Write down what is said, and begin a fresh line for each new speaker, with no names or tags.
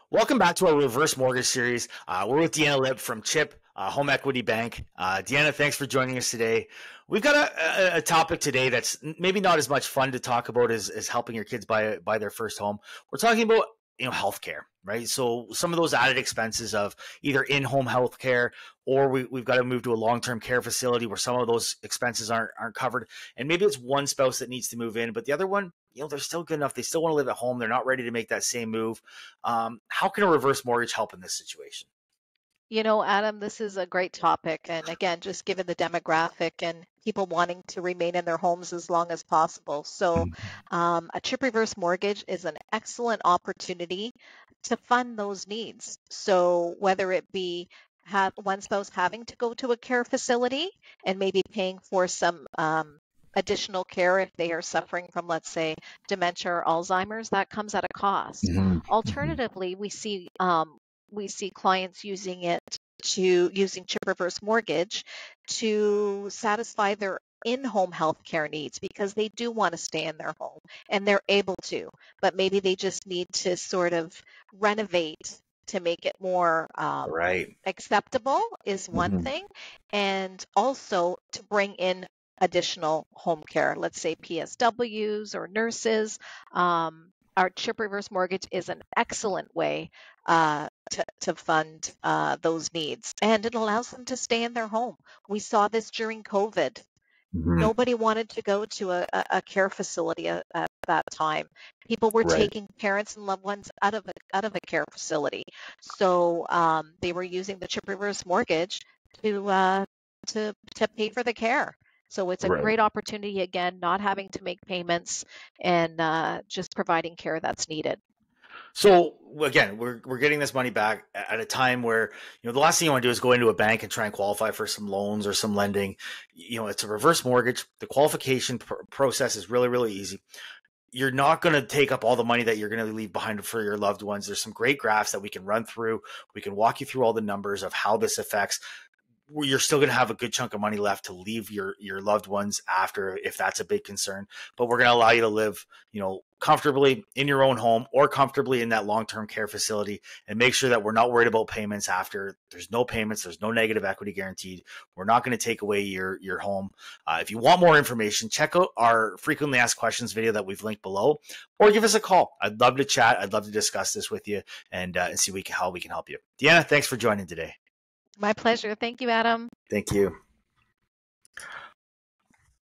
Welcome back to our reverse mortgage series. We're with Deana Lib from CHIP Home Equity Bank. Deana, thanks for joining us today. We've got a topic today that's maybe not as much fun to talk about as helping your kids buy their first home. We're talking about healthcare, right? So some of those added expenses of either in-home healthcare or we've got to move to a long-term care facility where some of those expenses aren't covered. And maybe it's one spouse that needs to move in, but the other one, they're still good enough. They still want to live at home. They're not ready to make that same move. How can a reverse mortgage help in this situation?
Adam, this is a great topic. And again, just given the demographic and people wanting to remain in their homes as long as possible. So, a chip reverse mortgage is an excellent opportunity to fund those needs. So, whether it be have one spouse having to go to a care facility and maybe paying for some additional care if they are suffering from, let's say, dementia or Alzheimer's, that comes at a cost.
Mm-hmm.
Alternatively, we see clients using chip reverse mortgage to satisfy their in-home healthcare needs because they do want to stay in their home and they're able to, but maybe they just need to sort of renovate to make it more
Right.
acceptable is one
Mm-hmm.
thing, and also to bring in additional home care, let's say PSWs or nurses. Our chip reverse mortgage is an excellent way to fund those needs, and it allows them to stay in their home. We saw this during COVID.
Mm-hmm.
Nobody wanted to go to a care facility at that time. People were
Right.
taking parents and loved ones out of a care facility, so they were using the chip reverse mortgage to pay for the care. So it's a
Right.
great opportunity, again, not having to make payments and just providing care that's needed.
So again, we're getting this money back at a time where the last thing you want to do is go into a bank and try and qualify for some loans or some lending. It's a reverse mortgage. The qualification process is really easy. You're not going to take up all the money that you're going to leave behind for your loved ones. There's some great graphs that we can run through. We can walk you through all the numbers of how this affects. You're still going to have a good chunk of money left to leave your loved ones after, if that's a big concern. But we're going to allow you to live, comfortably in your own home or comfortably in that long-term care facility, and make sure that we're not worried about payments after. There's no payments. There's no negative equity guaranteed. We're not going to take away your home. If you want more information, check out our frequently asked questions video that we've linked below, or give us a call. I'd love to chat. I'd love to discuss this with you and see how we can help you. Deana, thanks for joining today.
My pleasure. Thank you, Adam.
Thank you.